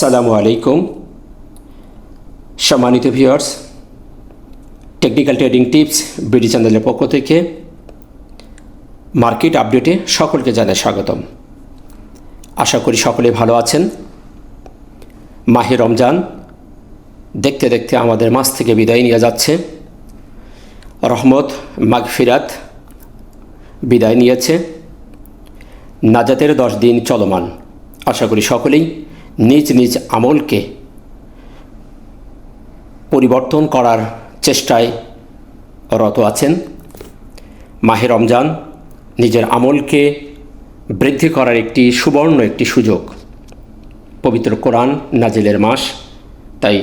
আসসালামু আলাইকুম সম্মানিত viewers, technical trading tips BD চ্যানেলের পক্ষ থেকে মার্কেট আপডেটে সকলকে জানাই স্বাগতম। আশা করি সকলে ভালো আছেন। মাহে রমজান দেখতে দেখতে আমাদের মাস থেকে বিদায় নিয়ে যাচ্ছে। রহমত মাগফিরাত বিদায় নিয়েছে। নাজাতের 10 দিন চলমান। আশা করি সকলেই নিজ নিজ আমলকে পরিবর্তন করার চেষ্টায় রত আছেন। মাহে রমজান নিজের আমলকে বৃদ্ধি করার একটি সুবর্ণ একটি সুযোগ। পবিত্র কোরআন নাজিলের মাস, তাই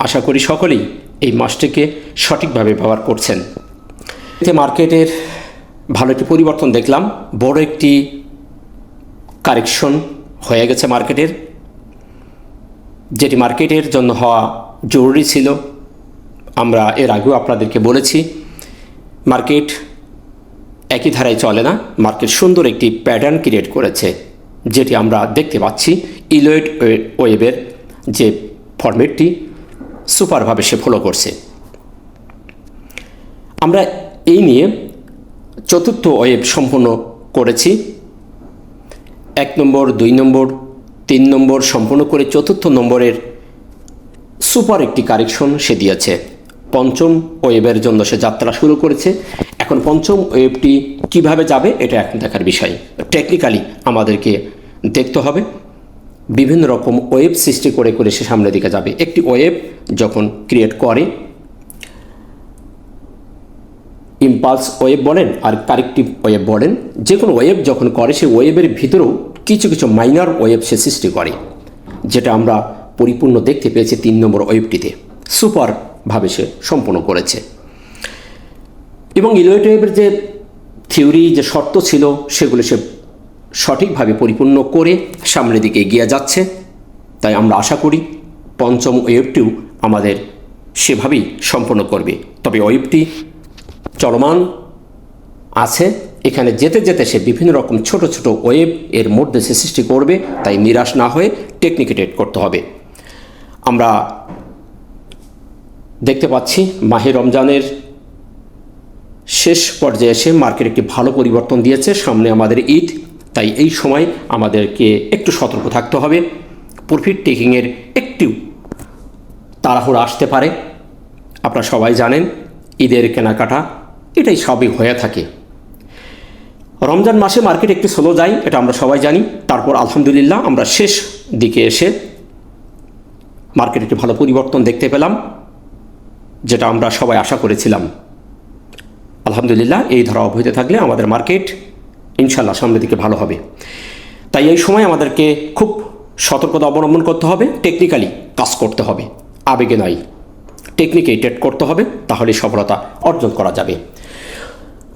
আশা করি সকলেই এই মাসটিকে সঠিকভাবে ব্যবহার করছেন। এতে মার্কেটের ভালো একটি পরিবর্তন দেখলাম। বড় একটি কারেকশন হয়ে গেছে মার্কেটের, যেটি মার্কেটের জন্য হওয়া জরুরি ছিল। আমরা এর আগেও আপনাদেরকে বলেছি, মার্কেট একই ধারায় চলে না। মার্কেট সুন্দর একটি প্যাটার্ন ক্রিয়েট করেছে, যেটি আমরা দেখতে পাচ্ছি। ইলয়েড ওয়েবের যে ফরম্যাটটি সুপারভাবে সে ফলো করছে। আমরা এই নিয়ে চতুর্থ ওয়েব সম্পন্ন করেছি। 1 নম্বর, 2 নম্বর, 3 নম্বর সম্পূর্ণ করে চতুর্থ নম্বরের সুপার একটি কারেকশন সে দিয়েছে। পঞ্চম ওয়েবের জন্য সে যাত্রা শুরু করেছে। এখন পঞ্চম ওয়েবটি কিভাবে যাবে এটা এখন দেখার বিষয়। টেকনিক্যালি আমাদেরকে দেখতে হবে। বিভিন্ন রকম ওয়েব সৃষ্টি করে করে সে সামনের দিকে যাবে। একটি ওয়েব যখন ক্রিয়েট করে, ইম্পালস ওয়েব বলেন আর কারেক্টিভ ওয়েব বলেন, যে কোনো ওয়েব যখন করে সে ওয়েবের ভিতরেও কিছু কিছু মাইনর ওয়েব সে সৃষ্টি করে, যেটা আমরা পরিপূর্ণ দেখতে পেয়েছি 3 নম্বর ওয়েবটিতে। সুপারভাবে সে সম্পন্ন করেছে। এবং ইলয়েড ওয়েবের যে থিওরি, যে শর্ত ছিল, সেগুলো সে সঠিকভাবে পরিপূর্ণ করে সামনের দিকে এগিয়ে যাচ্ছে। তাই আমরা আশা করি পঞ্চম ওয়েবটিও আমাদের সেভাবেই সম্পন্ন করবে। তবে ওয়েবটি চলমান আছে। এখানে যেতে যেতে সে বিভিন্ন রকম ছোট ছোট ওয়েব এর মধ্যে সে সৃষ্টি করবে। তাই নিরাশ না হয়ে টেকনিকে ট্রেড করতে হবে। আমরা দেখতে পাচ্ছি মাহে রমজানের শেষ পর্যায়ে এসে মার্কেট একটি ভালো পরিবর্তন দিয়েছে। সামনে আমাদের ঈদ, তাই এই সময় আমাদেরকে একটু সতর্ক থাকতে হবে। প্রফিট টেকিংয়ের একটু তাড়াহুড়ো আসতে পারে। আপনারা সবাই জানেন ঈদের কেনাকাটা এটাই সবই হয়ে থাকে। রমজান মাসে মার্কেট একটু স্লো যায়, এটা আমরা সবাই জানি। তারপর আলহামদুলিল্লাহ আমরা শেষ দিকে এসে মার্কেট একটি ভালো পরিবর্তন দেখতে পেলাম, যেটা আমরা সবাই আশা করেছিলাম। আলহামদুলিল্লাহ এই ধারা অব্যাহত থাকলে আমাদের মার্কেট ইনশাল্লাহ সামনের দিকে ভালো হবে। তাই এই সময় আমাদেরকে খুব সতর্কতা অবলম্বন করতে হবে। টেকনিক্যালি কাজ করতে হবে, আবেগে নয়। টেকনিকে ট্রেড করতে হবে, তাহলে সফলতা অর্জন করা যাবে।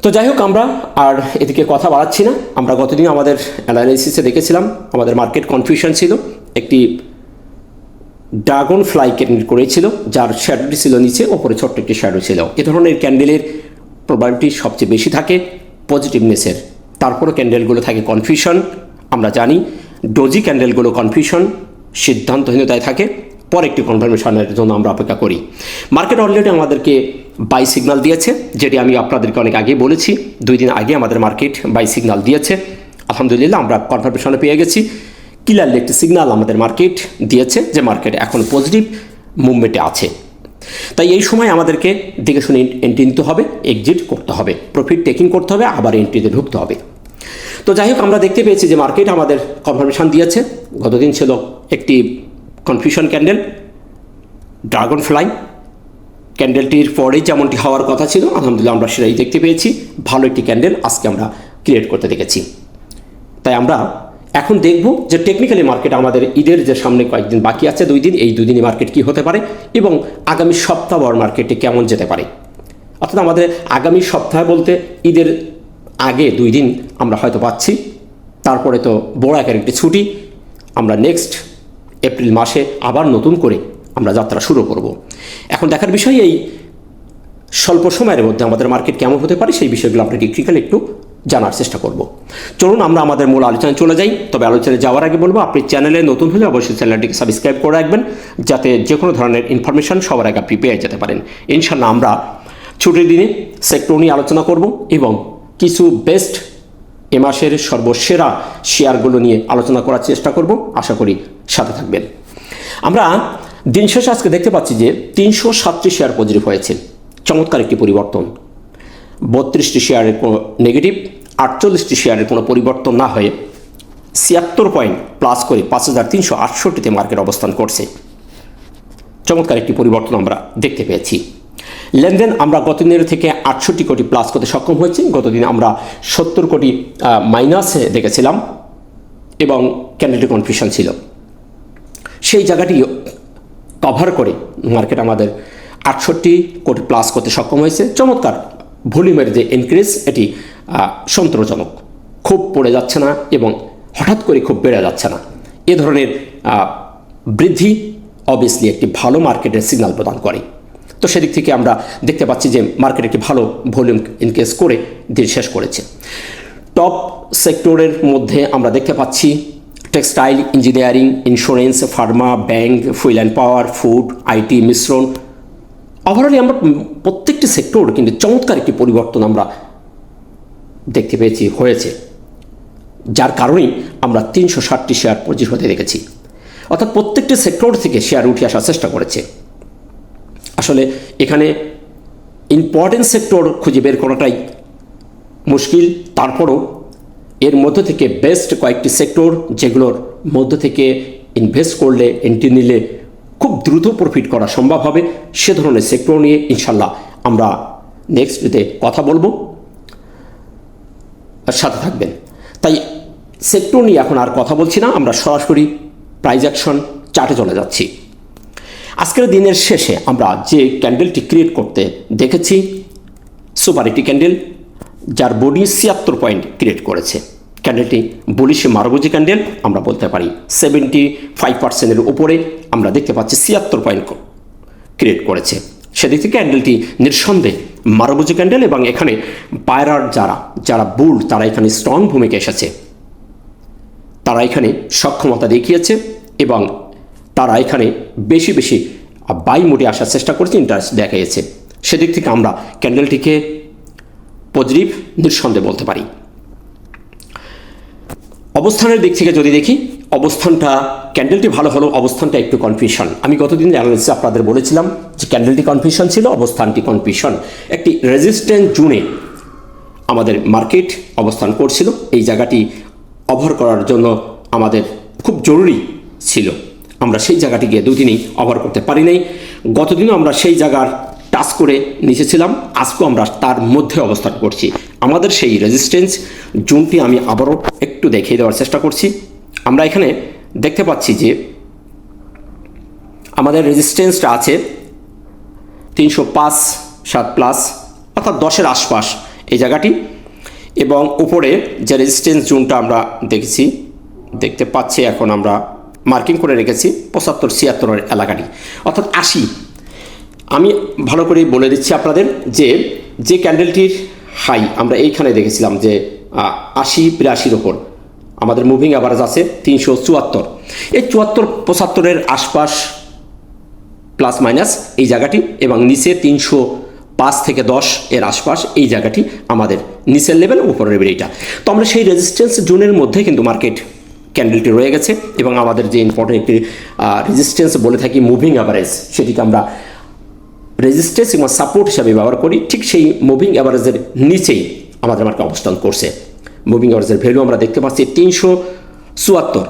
তো যাই হোক, আমরা আর এদিকে কথা বাড়াচ্ছি না। আমরা গতদিন আমাদের অ্যানালাইসিসে দেখেছিলাম আমাদের মার্কেট কনফিউশন ছিল। একটি ড্রাগন ফ্লাই ক্যান্ডেল করেছিল, যার শ্যাডোটি ছিল নিচে, ওপরে ছোট্ট একটি শ্যাডো ছিল। এ ধরনের ক্যান্ডেলের প্রবাবিলিটি সবচেয়ে বেশি থাকে পজিটিভনেসের। তারপরও ক্যান্ডেলগুলো থাকে কনফিউশন। আমরা জানি ডোজি ক্যান্ডেলগুলো কনফিউশন, সিদ্ধান্তহীনতায় থাকে। পরে একটি কনফার্মেশনের জন্য আমরা অপেক্ষা করি। মার্কেট অলরেডি আমাদেরকে বাই সিগন্যাল দিয়েছে, যেটি আমি আপনাদেরকে অনেক আগে বলেছি। 2 দিন আগে আমাদের মার্কেট বাই সিগন্যাল দিয়েছে। আলহামদুলিল্লাহ আমরা কনফার্মেশনে পেয়ে গেছি। ক্লিয়ারলি একটি সিগন্যাল আমাদের মার্কেট দিয়েছে যে মার্কেট এখন পজিটিভ মুভমেন্টে আছে। তাই এই সময় আমাদেরকে দেখে শুনে এন্ট্রি নিতে হবে, এক্সিট করতে হবে, প্রফিট টেকিং করতে হবে, আবার এন্ট্রিতে ঢুকতে হবে। তো যাই হোক, আমরা দেখতে পেয়েছি যে মার্কেট আমাদের কনফার্মেশন দিয়েছে। গতদিন ছিল একটি কনফিউশন ক্যান্ডেল, ড্রাগন ফ্লাই ক্যান্ডেলটির পরেই যেমনটি হওয়ার কথা ছিল, আলহামদুলিল্লাহ আমরা সেটাই দেখতে পেয়েছি। ভালো একটি ক্যান্ডেল আজকে আমরা ক্রিয়েট করতে দেখেছি। তাই আমরা এখন দেখব যে টেকনিক্যালি মার্কেট আমাদের ঈদের যে সামনে কয়েকদিন বাকি আছে, 2 দিন, এই 2 দিনই মার্কেট কী হতে পারে এবং আগামী সপ্তাহ মার্কেটে কেমন যেতে পারে। অর্থাৎ আমাদের আগামী সপ্তাহ বলতে ঈদের আগে 2 দিন আমরা হয়তো পাচ্ছি। তারপরে তো বড় আকারের একটি ছুটি। আমরা নেক্সট এপ্রিল মাসে আবার নতুন করে আমরা যাত্রা শুরু করব। এখন দেখার বিষয় এই স্বল্প সময়ের মধ্যে আমাদের মার্কেট কেমন হতে পারে, সেই বিষয়গুলো আমরা টেকনিক্যালি একটু জানার চেষ্টা করব। চলুন আমরা আমাদের মূল আলোচনায় চলে যাই। তবে আলোচনায় যাওয়ার আগে বলবো, আপনি চ্যানেলে নতুন হলে অবশ্যই চ্যানেলটিকে সাবস্ক্রাইব করে রাখবেন, যাতে যে কোনো ধরনের ইনফরমেশন সবার আগে আপনি পেয়ে যেতে পারেন। ইনশাল্লাহ আমরা ছুটির দিনে সেক্টর নিয়ে আলোচনা করব এবং কিছু বেস্ট এ মাসের সর্বসেরা শেয়ারগুলো নিয়ে আলোচনা করার চেষ্টা করব। আশা করি সাথে থাকবেন। আমরা দিন শেষে আজকে দেখতে পাচ্ছি যে 307টি শেয়ার পজিটিভ হয়েছে, চমৎকার একটি পরিবর্তন। 32টি শেয়ারের কোনো নেগেটিভ, 48টি শেয়ারের কোনো পরিবর্তন না হয়ে 76 পয়েন্ট প্লাস করে 5368তে মার্কেট অবস্থান করছে। চমৎকার একটি পরিবর্তন আমরা দেখতে পেয়েছি। লেনদেন আমরা গত দিনের থেকে 68 কোটি প্লাস করতে সক্ষম হয়েছি। গতদিন আমরা 70 কোটি মাইনাসে দেখেছিলাম এবং ক্যান্ডেলটি কনফিউশন ছিল। সেই জায়গাটি কভার করে মার্কেট আমাদের 68 কোটি প্লাস করতে সক্ষম হয়েছে। চমৎকার ভলিউমের যে ইনক্রিজ, এটি সন্তোষজনক। খুব পড়ে যাচ্ছে না এবং হঠাৎ করে খুব বেড়ে যাচ্ছে না। এ ধরনের বৃদ্ধি অবভিয়াসলি একটি ভালো মার্কেটের সিগন্যাল প্রদান করে। তো সেদিক থেকে আমরা দেখতে পাচ্ছি যে মার্কেট একটি ভালো ভলিউম ইনক্রিজ করে দিন শেষ করেছে। টপ সেক্টরের মধ্যে আমরা দেখতে পাচ্ছি textile, engineering, insurance, Pharma, bank, fuel and power, food, IT, মিশ্রণ। ওভারঅলি আমরা প্রত্যেকটি সেক্টর কিন্তু চমৎকার একটি পরিবর্তন আমরা দেখতে পেয়েছি হয়েছে, যার কারণেই আমরা 360টি শেয়ার পজিটিভ হতে দেখেছি। অর্থাৎ প্রত্যেকটি সেক্টর থেকে শেয়ার উঠে আসার চেষ্টা করেছে। আসলে এখানে ইম্পর্টেন্ট সেক্টর খুঁজে বের করাটাই মুশকিল। তারপরও এর মধ্য থেকে বেস্ট কয়েকটি সেক্টর, যেগুলোর মধ্য থেকে ইনভেস্ট করলে, এন্ট্রি নিলে খুব দ্রুত প্রফিট করা সম্ভব হবে, সে ধরনের সেক্টর নিয়ে ইনশাল্লাহ আমরা নেক্সট ডেতে কথা বলবো, সাথে থাকবেন। তাই সেক্টর নিয়ে এখন আর কথা বলছি না, আমরা সরাসরি প্রাইস অ্যাকশন চার্টে চলে যাচ্ছি। আজকের দিনের শেষে আমরা যে ক্যান্ডেলটি ক্রিয়েট করতে দেখেছি, সুপার একটি ক্যান্ডেল, যার বডি 76 পয়েন্ট ক্রিয়েট করেছে। ক্যান্ডেলটি বুলিশ মারবুজি ক্যান্ডেল আমরা বলতে পারি। 75%-এর উপরে আমরা দেখতে পাচ্ছি 76 পয়েন্ট ক্রিয়েট করেছে। সেদিক থেকে ক্যান্ডেলটি নিঃসন্দেহে মারবুজি ক্যান্ডেল এবং এখানে বায়ার যারা বুল, তারা এখানে স্ট্রং ভূমিকা এসেছে, তারা এখানে সক্ষমতা দেখিয়েছে এবং তারা এখানে বেশি বেশি বাই মোডে আসার চেষ্টা করেছে, ইন্টারেস্ট দেখিয়েছে। সেদিক থেকে আমরা ক্যান্ডেলটিকে পজিটিভ নিঃসন্দেহে বলতে পারি। অবস্থানের দিক থেকে যদি দেখি, অবস্থানটা ক্যান্ডেলটি ভালো হলো, অবস্থানটা একটু কনফিউশন। আমি গতদিন অ্যানালিসিসে আপনাদের বলেছিলাম যে ক্যান্ডেলটি কনফিউশন ছিল, অবস্থানটি কনফিউশন। একটি রেজিস্ট্যান্স জোনে আমাদের মার্কেট অবস্থান করছিল। এই জায়গাটি ওভার করার জন্য আমাদের খুব জরুরি ছিল। আমরা সেই জায়গাটিকে দুদিনই ওভার করতে পারি নাই। গতদিনও আমরা সেই জায়গার টাচ করে নিচেছিলাম, আজকেও আমরা তার মধ্যে অবস্থান করছি। আমাদের সেই রেজিস্ট্যান্স জোনটি আমি আবারও একটু দেখিয়ে দেওয়ার চেষ্টা করছি। আমরা এখানে দেখতে পাচ্ছি যে আমাদের রেজিস্ট্যান্সটা আছে 305.7 প্লাস, অর্থাৎ 10-এর আশপাশ এই জায়গাটি, এবং উপরে যে রেজিস্ট্যান্স জোনটা আমরা দেখতে পাচ্ছি, এখন আমরা মার্কিং করে রেখেছি 75-76 এলাকাটি, অর্থাৎ 80। আমি ভালো করে বলে দিচ্ছি আপনাদের যে ক্যান্ডেলটির হাই আমরা এইখানে দেখেছিলাম যে 80-82-র ওপর আমাদের মুভিং অ্যাভারেজ আছে 374। এই 74-75-এর আশপাশ প্লাস মাইনাস এই জায়গাটি, এবং নিচে 305 থেকে 10 এর আশপাশ এই জায়গাটি আমাদের নিচের লেভেল, উপরের লেভেল এইটা। তো আমরা সেই রেজিস্ট্যান্স জোনের মধ্যে কিন্তু মার্কেট ক্যান্ডেলটি রয়ে গেছে, এবং আমাদের যে ইম্পর্টেন্ট একটি রেজিস্ট্যান্স বলে থাকি মুভিং অ্যাভারেজ, সেটিকে আমরা রেজিস্ট্যান্স এবং সাপোর্ট হিসাবে ব্যবহার করি। ঠিক সেই মুভিং অ্যাভারেজের নিচেই আমাদের মার্কেট অবস্থান করছে। মুভিং অ্যাভারেজের ভ্যালু আমরা দেখতে পাচ্ছি 374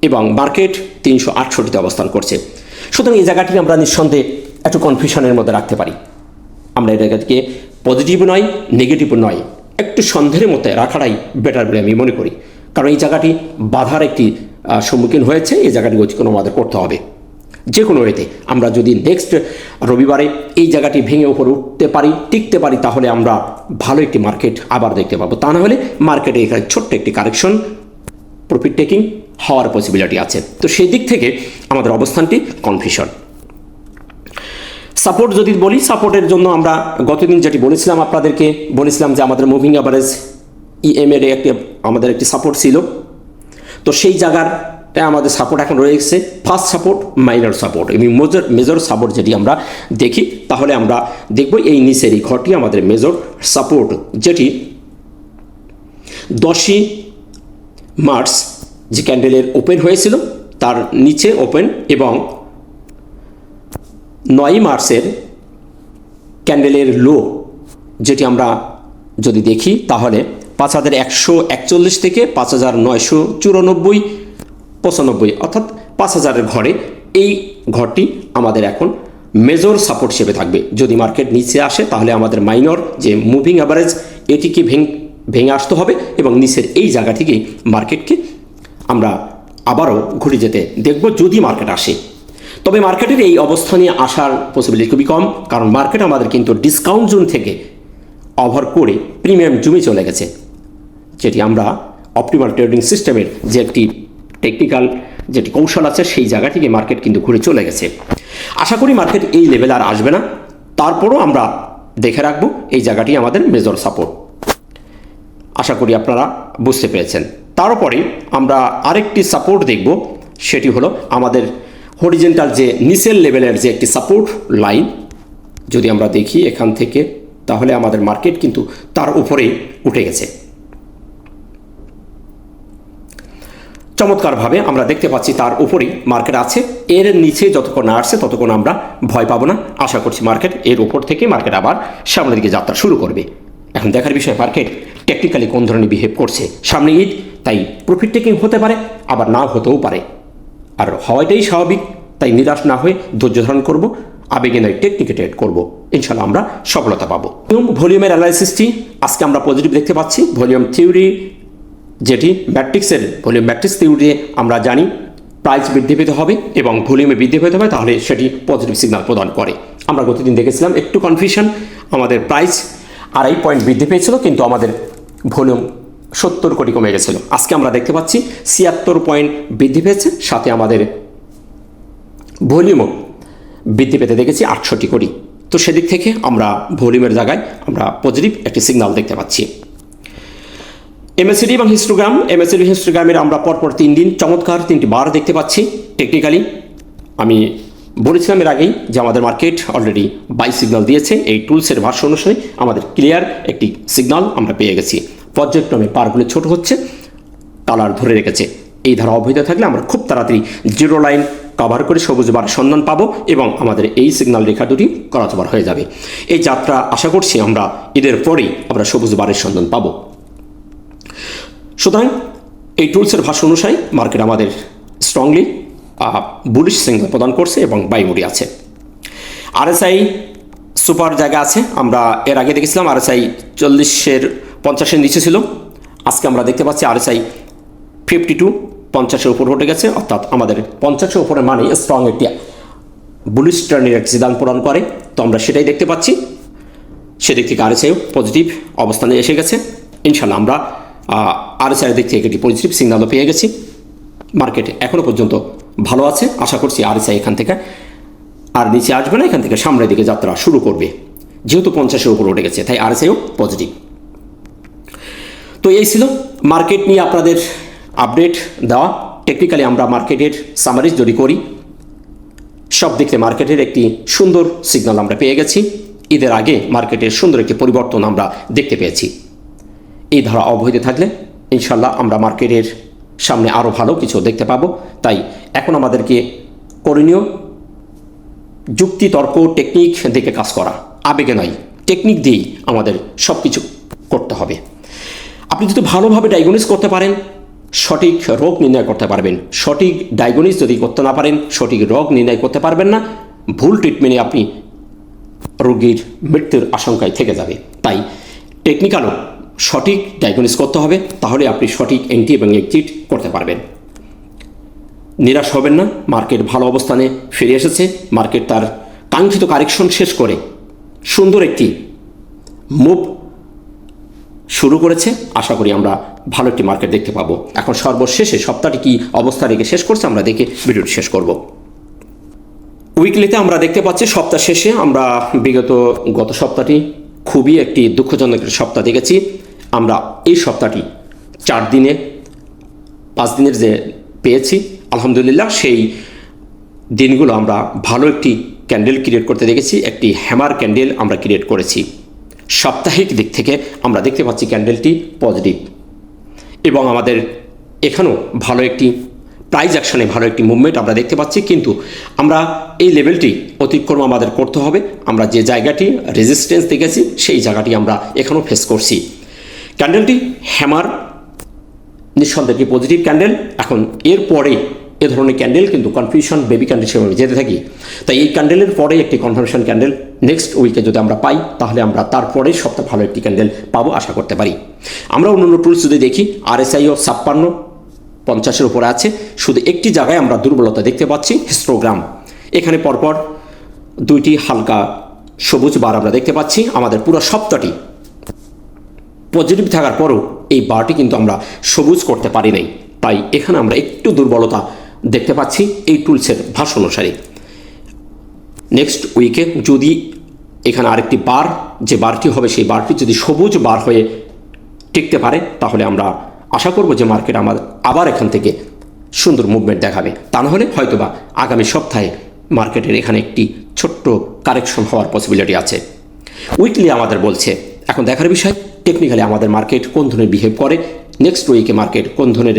এবং মার্কেট 368-তে অবস্থান করছে। সুতরাং এই জায়গাটি আমরা নিঃসন্দেহে একটু কনফিউশনের মধ্যে রাখতে পারি। আমরা এই জায়গাটিকে পজিটিভ নয়, নেগেটিভ নয়, একটু সন্দেহের মধ্যে রাখাটাই বেটার বলে আমি মনে করি। কারণ এই জায়গাটি বাধার একটি সম্মুখীন হয়েছে, এই জায়গাটি অতিক্রম আমাদের করতে হবে যে কোনো ওয়েতে। আমরা যদি নেক্সট রবিবারে এই জায়গাটি ভেঙে উপরে উঠতে পারি, টিকতে পারি, তাহলে আমরা ভালো একটি মার্কেট আবার দেখতে পাবো। তা না হলে মার্কেটে এখানে ছোট্ট একটি কারেকশন, প্রফিট টেকিং হওয়ার পসিবিলিটি আছে। তো সেই দিক থেকে আমাদের অবস্থানটি কনফিউশন। সাপোর্ট যদি বলি, সাপোর্টের জন্য আমরা গতদিন যেটি বলেছিলাম আপনাদেরকে, বলেছিলাম যে আমাদের মুভিং অ্যাভারেজ ইএমের আমাদের একটি সাপোর্ট ছিল, তো সেই জায়গাটা আমাদের সাপোর্ট এখন রয়েছে ফার্স্ট সাপোর্ট, মাইনর সাপোর্ট এবং মেজর সাপোর্ট যেটি আমরা দেখি, তাহলে আমরা দেখব এই নিচের এই ঘরটি আমাদের মেজর সাপোর্ট, যেটি 10ই মার্চ যে ক্যান্ডেলের ওপেন হয়েছিল তার নিচে ওপেন, এবং 9ই মার্চের ক্যান্ডেলের লো যেটি আমরা যদি দেখি তাহলে 5141 থেকে 5994 95, অর্থাৎ 5000-এর ঘরে এই ঘরটি আমাদের এখন মেজর সাপোর্ট হিসেবে থাকবে। যদি মার্কেট নিচে আসে তাহলে আমাদের মাইনর যে মুভিং অ্যাভারেজ এটিকে ভেঙে আসতে হবে এবং নিচের এই জায়গা থেকে মার্কেটকে আমরা আবারও ঘুরে যেতে দেখব যদি মার্কেট আসে। তবে মার্কেটের এই অবস্থানে আসার পসিবিলিটি খুবই কম, কারণ মার্কেট আমাদের কিন্তু ডিসকাউন্ট জোন থেকে ওভার করে প্রিমিয়াম জমে চলে গেছে, যেটি আমরা অপটিমাল ট্রেডিং সিস্টেমের যে একটি টেকনিক্যাল যেটি কৌশল আছে সেই জায়গা থেকে মার্কেট কিন্তু ঘুরে চলে গেছে। আশা করি মার্কেট এই লেভেল আর আসবে না, তারপরও আমরা দেখে রাখবো এই জায়গাটি আমাদের মেজর সাপোর্ট। আশা করি আপনারা বুঝতে পেরেছেন। তারপরে আমরা আরেকটি সাপোর্ট দেখব, সেটি হলো আমাদের হরিজেন্টাল যে নিচের লেভেলের যে একটি সাপোর্ট লাইন, যদি আমরা দেখি এখান থেকে তাহলে আমাদের মার্কেট কিন্তু তার উপরে উঠে গেছে। চমৎকারভাবে আমরা দেখতে পাচ্ছি তার উপরেই মার্কেট আছে। এর নিচে যতক্ষণ না আসছে ততক্ষণ আমরা ভয় পাবো না। আশা করছি মার্কেট এর উপর থেকে মার্কেট আবার সামনের দিকে যাত্রা শুরু করবে। এখন দেখার বিষয় মার্কেট টেকনিক্যালি কোন ধরনের বিহেভ করছে। সামনে ঈদ, তাই প্রফিট টেকিং হতে পারে, আবার নাও হতেও পারে, আর হওয়াটাই স্বাভাবিক। তাই নিরাশ না হয়ে ধৈর্য ধারণ করবো, আবেগে নয় টেকনিকে ট্রেড করবো, ইনশাল্লাহ আমরা সফলতা পাবো। ভলিউমের অ্যানালাইসিসটি আজকে আমরা পজিটিভ দেখতে পাচ্ছি। ভলিউম থিওরি যেটি ম্যাট্রিক্সের ভলিউম ম্যাট্রিক্স থিওরি আমরা জানি প্রাইস বৃদ্ধি পেতে হবে এবং ভলিউমে বৃদ্ধি পেতে হবে, তাহলে সেটি পজিটিভ সিগন্যাল প্রদান করে। আমরা গতদিন দেখেছিলাম একটু কনফিউশন, আমাদের প্রাইস 2.5 পয়েন্ট বৃদ্ধি পেয়েছিল কিন্তু আমাদের ভলিউম 70 কোটি কমে গেছিল। আজকে আমরা দেখতে পাচ্ছি 76 পয়েন্ট বৃদ্ধি পেয়েছে, সাথে আমাদের ভলিউমও বৃদ্ধি পেতে দেখেছি 68 কোটি। তো সেদিক থেকে আমরা ভলিউমের জায়গায় আমরা পজিটিভ একটি সিগন্যাল দেখতে পাচ্ছি। এমএসিডি এবং হিস্টোগ্রাম, এমএসিডি হিস্টোগ্রামের আমরা পরপর 3 দিন চমৎকার 3টি বার দেখতে পাচ্ছি। টেকনিক্যালি আমি বলেছিলাম এর আগেই যে আমাদের মার্কেট অলরেডি বাই সিগন্যাল দিয়েছে। এই টুলসের ভাষ্য অনুসারে আমাদের ক্লিয়ার একটি সিগন্যাল আমরা পেয়ে গেছি। পর্যায়ক্রমে পারগুলো ছোট হচ্ছে, কালার ধরে রেখেছে। এই ধারা অব্যাহত থাকলে আমরা খুব তাড়াতাড়ি জিরো লাইন কভার করে সবুজ বারের সন্ধান পাবো এবং আমাদের এই সিগন্যাল রেখা দুটি করাচি বার হয়ে যাবে। এই যাত্রা আশা করছি আমরা ঈদের পরেই আমরা সবুজ বারের সন্ধান পাবো। সুতরাং এই টুলসের ভাষ্য অনুসারে মার্কেট আমাদের স্ট্রংলি বুলিশ সিগন্যাল প্রদান করছে এবং বাই মুডে আছে। আরএসআই সুপার জায়গা আছে। আমরা এর আগে দেখেছিলাম আরএসআই 40-50-এর নিচে ছিল। আজকে আমরা দেখতে পাচ্ছি আরএসআই 52 50-এর উপর উঠে গেছে, অর্থাৎ আমাদের 50-এর উপরে মানে স্ট্রং একটি বুলিশ টার্নের একটি সিদ্ধান্ত প্রদান করে। তো আমরা সেটাই দেখতে পাচ্ছি। সেদিক থেকে আরএসআইও পজিটিভ অবস্থানে এসে গেছে। ইনশাল্লাহ আমরা আরএসআইয়ের দিক থেকে একটি পজিটিভ সিগন্যালও পেয়ে গেছি। মার্কেট এখনও পর্যন্ত ভালো আছে। আশা করছি আরএসআই এখান থেকে আর নিচে আসবে না, এখান থেকে সামনের দিকে যাত্রা শুরু করবে। যেহেতু 50-এর উপর উঠে গেছে তাই আরএসআইও পজিটিভ। তো এই ছিল মার্কেট নিয়ে আপনাদের আপডেট দেওয়া। টেকনিক্যালি আমরা মার্কেটের সামারিজ যদি করি, সব দিক থেকে মার্কেটের একটি সুন্দর সিগন্যাল আমরা পেয়ে গেছি। ঈদের আগে মার্কেটের সুন্দর একটি পরিবর্তন আমরা দেখতে পেয়েছি। এই ধারা অব্যাহত থাকলে ইনশাল্লাহ আমরা মার্কেটের সামনে আরও ভালো কিছু দেখতে পাবো। তাই এখন আমাদেরকে করণীয় যুক্তি, তর্ক, টেকনিক দেখে কাজ করা, আবেগে নয়। টেকনিক দিয়েই আমাদের সব কিছু করতে হবে। আপনি যদি ভালোভাবে ডায়াগনোস করতে পারেন, সঠিক রোগ নির্ণয় করতে পারবেন। সঠিক ডায়াগনোস যদি করতে না পারেন, সঠিক রোগ নির্ণয় করতে পারবেন না। ভুল ট্রিটমেন্টে আপনি রোগীর মৃত্যুর আশঙ্কায় থেকে যাবে। তাই টেকনিক্যালও সঠিক ডায়াগনোস করতে হবে, তাহলে আপনি সঠিক এন্ট্রি এবং এক্সিট করতে পারবেন। নিরাশ হবেন না। মার্কেট ভালো অবস্থানে ফিরে এসেছে। মার্কেট তার কাঙ্ক্ষিত কারেকশন শেষ করে সুন্দর একটি মুভ শুরু করেছে। আশা করি আমরা ভালো একটি মার্কেট দেখতে পাবো। এখন সর্বশেষে সপ্তাহটি কি অবস্থা রেখে শেষ করছে আমরা দেখে ভিডিওটি শেষ করব। উইকলিতে আমরা দেখতে পাচ্ছি সপ্তাহ শেষে আমরা গত সপ্তাহটি খুবই একটি দুঃখজনক সপ্তাহ দেখেছি। আমরা এই সপ্তাহটি 4 দিনে 5 দিনের যে পেয়েছি আলহামদুলিল্লাহ, সেই দিনগুলো আমরা ভালো একটি ক্যান্ডেল ক্রিয়েট করতে দেখেছি, একটি হ্যামার ক্যান্ডেল আমরা ক্রিয়েট করেছি। সাপ্তাহিক দিক থেকে আমরা দেখতে পাচ্ছি ক্যান্ডেলটি পজিটিভ এবং আমাদের এখানেও ভালো একটি প্রাইস অ্যাকশনে ভালো একটি মুভমেন্ট আমরা দেখতে পাচ্ছি, কিন্তু আমরা এই লেভেলটি অতিক্রম আমাদের করতে হবে। আমরা যে জায়গাটি রেজিস্ট্যান্স দেখেছি সেই জায়গাটি আমরা এখনও ফেস করছি। ক্যান্ডেলটি হ্যামার নিঃসন্দেহে পজিটিভ ক্যান্ডেল। এখন এরপরে এ ধরনের ক্যান্ডেল কিন্তু কনফিউশন বেবি ক্যান্ডেল হিসেবে যেতে থাকি, তাই এই ক্যান্ডেলের পরে একটি কনফার্মেশন ক্যান্ডেল নেক্সট উইকে যদি আমরা পাই তাহলে আমরা তারপরেই সপ্তাহে ভালো একটি ক্যান্ডেল পাবো আশা করতে পারি। আমরা অন্যান্য টুলস যদি দেখি RSIও 56-50 উপরে আছে, শুধু একটি জায়গায় আমরা দুর্বলতা দেখতে পাচ্ছি, হিস্টোগ্রাম। এখানে পরপর 2টি হালকা সবুজ বার আমরা দেখতে পাচ্ছি। আমাদের পুরো সপ্তাহটি পজিটিভ থাকার পরও এই বারটি কিন্তু আমরা সবুজ করতে পারি নাই, তাই এখানে আমরা একটু দুর্বলতা দেখতে পাচ্ছি এই টুলসের ভাষ্য অনুসারে। নেক্সট উইকে যদি এখানে আরেকটি বার, যে বারটি হবে সেই বারটি যদি সবুজ বার হয়ে টিকতে পারে তাহলে আমরা আশা করব যে মার্কেট আমাদের আবার এখান থেকে সুন্দর মুভমেন্ট দেখাবে। তা নাহলে হয়তোবা আগামী সপ্তাহে মার্কেটের এখানে একটি ছোট্ট কারেকশন হওয়ার পসিবিলিটি আছে। উইকলি আমাদের বলছে এখন দেখার বিষয় টেকনিক্যালি আমাদের মার্কেট কোন ধরনের বিহেভ করে, নেক্সট উইকে মার্কেট কোন ধরনের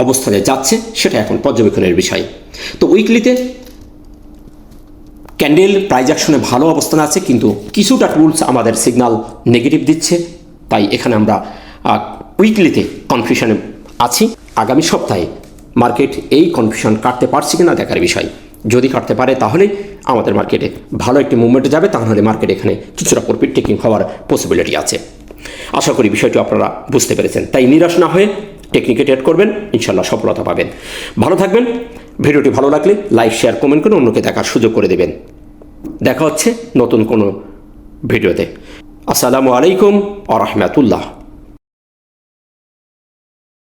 অবস্থানে যাচ্ছে সেটা এখন পর্যবেক্ষণের বিষয়। তো উইকলিতে ক্যান্ডেল প্রাইস অ্যাকশনে ভালো অবস্থানে আছে, কিন্তু কিছুটা টুলস আমাদের সিগন্যাল নেগেটিভ দিচ্ছে, তাই এখানে আমরা উইকলিতে কনফিউশনে আছি। আগামী সপ্তাহে মার্কেট এই কনফিউশন কাটতে পারছে কিনা দেখার বিষয়। যদি কাটতে পারে তাহলে আমাদের মার্কেটে ভালো একটি মুভমেন্টে যাবে, তাহলে মার্কেট এখানে কিছুটা প্রফিট টেকিং হওয়ার পসিবিলিটি আছে। আশা করি বিষয়টি আপনারা বুঝতে পেরেছেন, তাই নিরাশ না হয়ে টেকনিকে ট্রেড করবেন, ইনশাল্লাহ সফলতা পাবেন। ভালো থাকবেন। ভিডিওটি ভালো লাগলে লাইক, শেয়ার, কমেন্ট করে অন্যকে দেখার সুযোগ করে দেবেন। দেখা হচ্ছে নতুন কোনো ভিডিওতে। আসসালামু আলাইকুম ওয়া রাহমাতুল্লাহ।